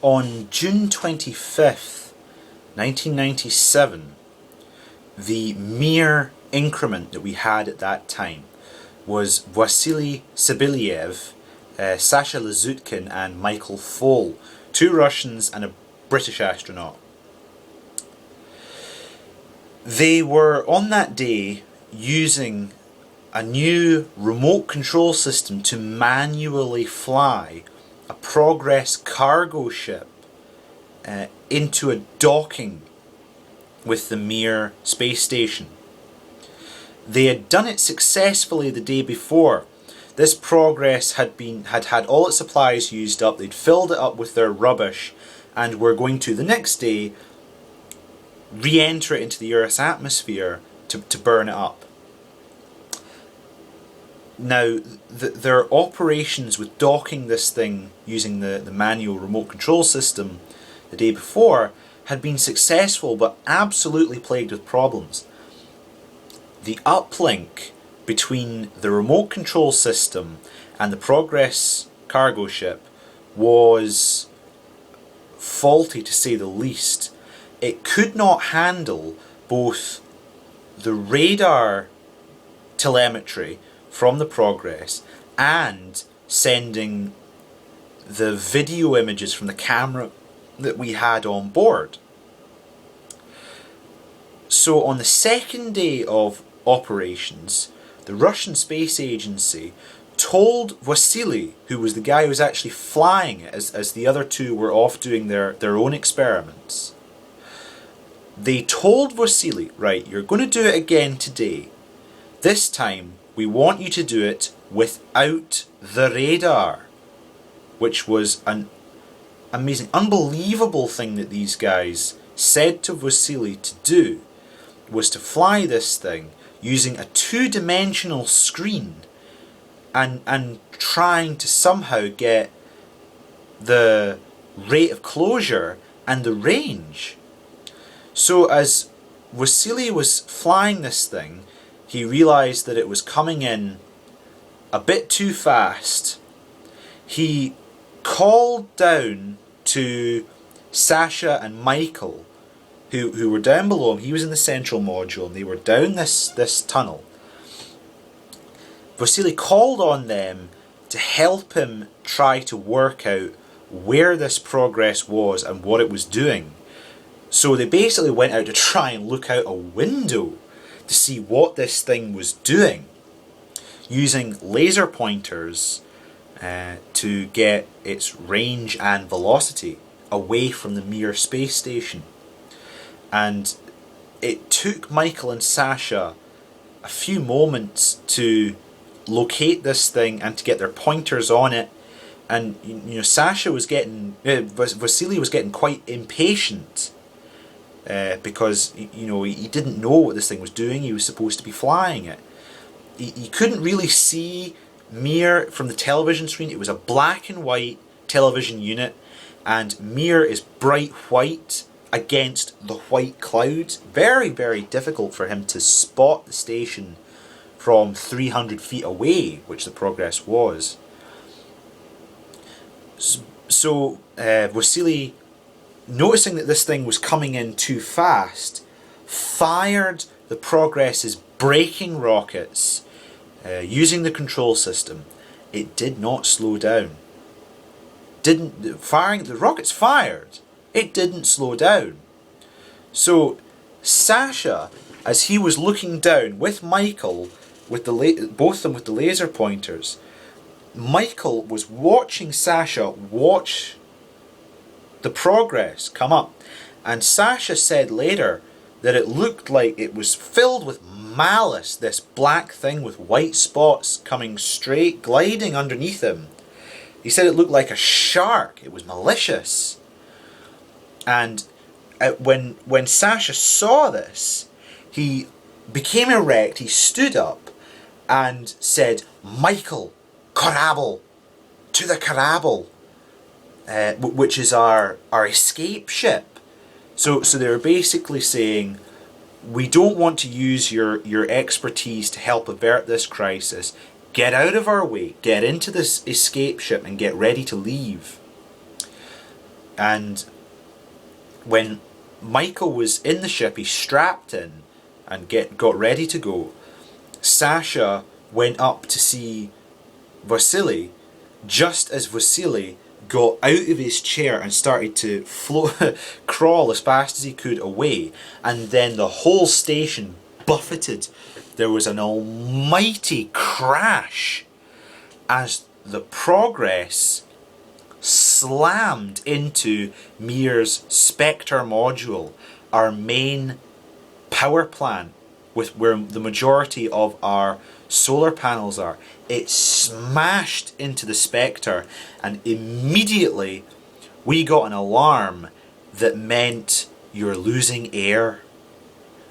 On June 25th, 1997, the Mir increment that we had at that time was Vasily Sabilyev, Sasha Lazutkin and Michael Foale, 2 Russians and a British astronaut. They were on that day using a new remote control system to manually fly a Progress cargo ship into a docking with the Mir space station. They had done it successfully the day before. This Progress had had all its supplies used up. They'd filled it up with their rubbish and were going to the next day re-enter it into the Earth's atmosphere to burn it up. Now, their operations with docking this thing using the manual remote control system the day before had been successful, but absolutely plagued with problems. The uplink between the remote control system and the Progress cargo ship was faulty, to say the least. It could not handle both the radar telemetry from the Progress and sending the video images from the camera that we had on board. So on the second day of operations, the Russian Space Agency told Vasily, who was the guy who was actually flying it as the other 2 were off doing their own experiments, they told Vasily, right, you're going to do it again today. This time we want you to do it without the radar, which was an amazing, unbelievable thing that these guys said to Vasily to do, was to fly this thing using a 2-dimensional screen and trying to somehow get the rate of closure and the range. So as Vasily was flying this thing, he realized that it was coming in a bit too fast. He called down to Sasha and Michael, who were down below him. He was in the central module and they were down this tunnel. Vasily called on them to help him try to work out where this Progress was and what it was doing. So they basically went out to try and look out a window to see what this thing was doing, using laser pointers to get its range and velocity away from the Mir space station. And it took Michael and Sasha a few moments to locate this thing and to get their pointers on it. And Sasha was getting, Vasily was getting quite impatient because he didn't know what this thing was doing. He was supposed to be flying it. He couldn't really see Mir from the television screen. It was a black and white television unit, and Mir is bright white against the white clouds. Very, very difficult for him to spot the station from 300 feet away, which the Progress was. So Vasily, noticing that this thing was coming in too fast, fired the Progress's braking rockets using the control system. It did not slow down. The rockets fired. It didn't slow down. So Sasha, as he was looking down with Michael, with both of them with the laser pointers, Michael was watching Sasha watch the Progress come up, and Sasha said later that it looked like it was filled with malice, this black thing with white spots coming straight, gliding underneath him. He said it looked like a shark. It was malicious. And when Sasha saw this, he became erect, he stood up and said, "Michael, Korabel, to the Korabel," which is our escape ship. So they were basically saying, we don't want to use your expertise to help avert this crisis. Get out of our way, get into this escape ship and get ready to leave. And when Michael was in the ship, he strapped in and got ready to go. Sasha went up to see Vasily just as Vasily got out of his chair and started to crawl as fast as he could away, and then the whole station buffeted. There was an almighty crash as the Progress slammed into Mir's Spectre module, our main power plant, with where the majority of our solar panels are. It smashed into the Spectre, and immediately we got an alarm that meant you're losing air.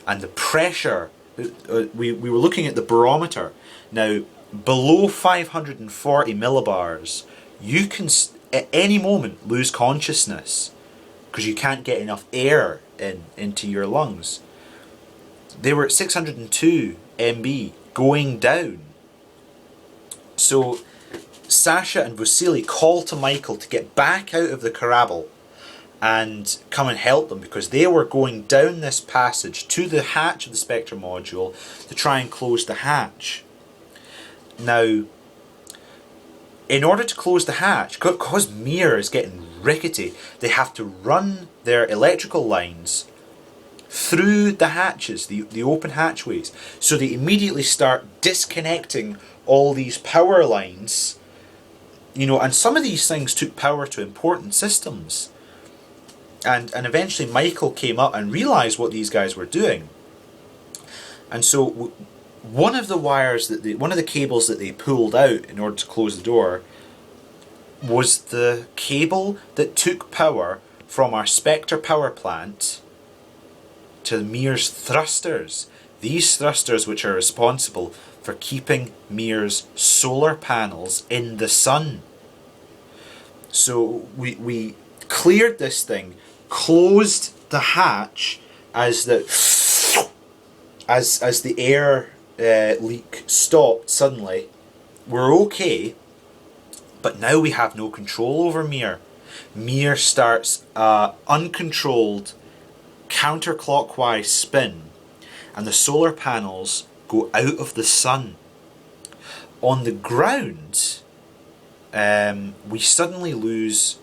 And the pressure, we were looking at the barometer. Now, below 540 millibars, you can at any moment lose consciousness because you can't get enough air into your lungs. They were at 602 MB going down. So Sasha and Vasily called to Michael to get back out of the corral and come and help them, because they were going down this passage to the hatch of the Spectre module to try and close the hatch. Now, in order to close the hatch, because Mir is getting rickety, they have to run their electrical lines through the hatches, the open hatchways. So they immediately start disconnecting all these power lines, and some of these things took power to important systems. And eventually Michael came up and realized what these guys were doing. And so one of the wires one of the cables that they pulled out in order to close the door was the cable that took power from our Spectre power plant to Mir's thrusters. These thrusters which are responsible for keeping Mir's solar panels in the sun. So we cleared this thing, closed the hatch as the air leak stopped suddenly. We're okay, but now we have no control over Mir. Mir starts uncontrolled counterclockwise spin, and the solar panels go out of the sun. On the ground, we suddenly lose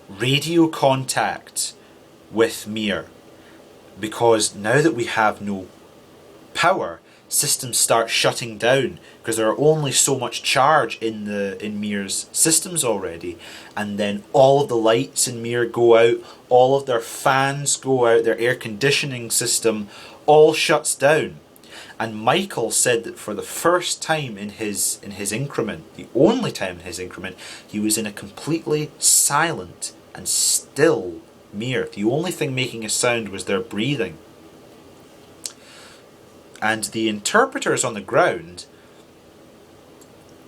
radio contact with Mir, because now that we have no power, systems start shutting down because there are only so much charge in Mir's systems already, and then all of the lights in Mir go out, all of their fans go out, their air conditioning system all shuts down. And Michael said that for the first time in his increment, the only time in his increment, he was in a completely silent and still Mir. The only thing making a sound was their breathing. And the interpreters on the ground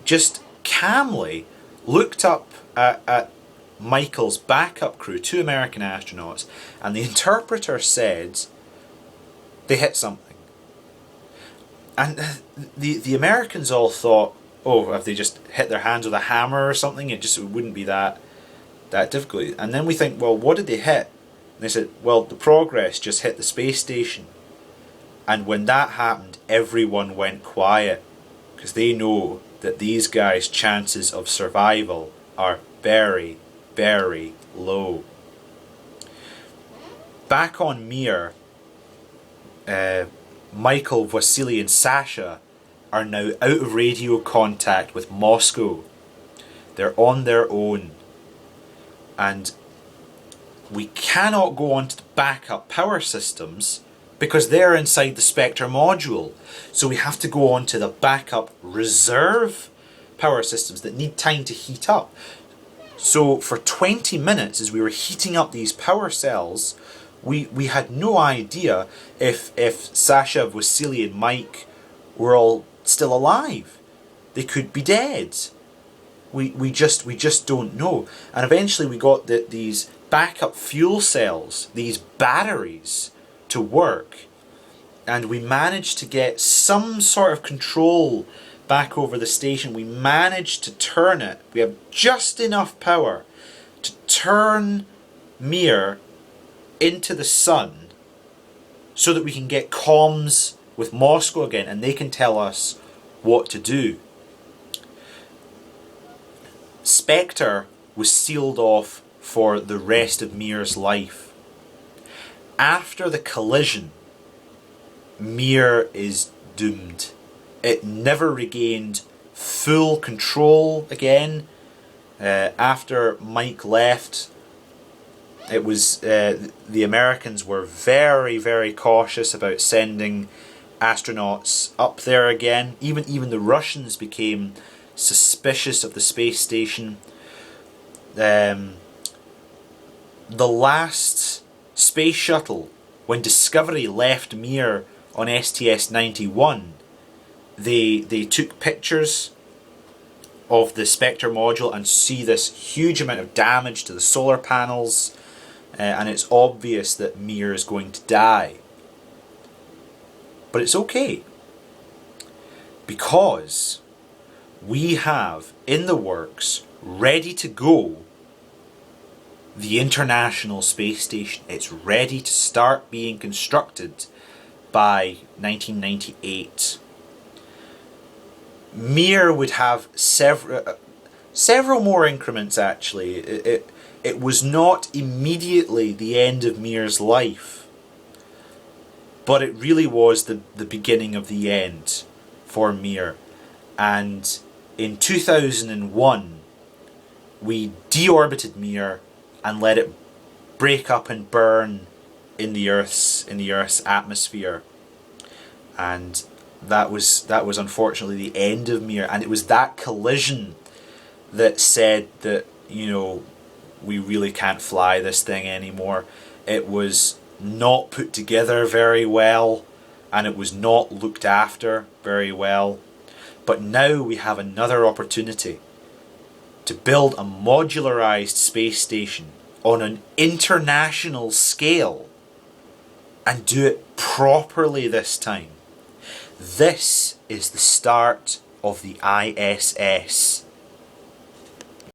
just calmly looked up at Michael's backup crew, 2 American astronauts, and the interpreter said they hit something. And the Americans all thought, oh, have they just hit their hands with a hammer or something? It wouldn't be that difficult. And then we think, well, what did they hit? And they said, well, the Progress just hit the space station. And when that happened, everyone went quiet, because they know that these guys' chances of survival are very, very low. Back on Mir, Michael, Vasily and Sasha are now out of radio contact with Moscow. They're on their own. And we cannot go on to the backup power systems because they're inside the Spectre module. So we have to go on to the backup reserve power systems that need time to heat up. So for 20 minutes, as we were heating up these power cells, we had no idea if Sasha, Vasily and Mike were all still alive. They could be dead. We just don't know. And eventually we got these backup fuel cells, these batteries, to work, and we managed to get some sort of control back over the station. We managed to turn it. We have just enough power to turn Mir into the sun so that we can get comms with Moscow again and they can tell us what to do. Spectre was sealed off for the rest of Mir's life. After the collision, Mir is doomed. It never regained full control again. After Mike left, it was the Americans were very, very cautious about sending astronauts up there again. Even the Russians became suspicious of the space station. The last space shuttle, when Discovery left Mir on STS-91, they took pictures of the Spectre module and see this huge amount of damage to the solar panels, and it's obvious that Mir is going to die. But it's okay, because we have in the works, ready to go, the International Space Station. It's ready to start being constructed by 1998. Mir would have several more increments actually. It was not immediately the end of Mir's life, but it really was the beginning of the end for Mir. And in 2001, we deorbited Mir and let it break up and burn in the Earth's atmosphere. And that was unfortunately the end of Mir. And it was that collision that said that, you know, we really can't fly this thing anymore. It was not put together very well, and it was not looked after very well. But now we have another opportunity to build a modularized space station on an international scale and do it properly this time. This is the start of the ISS.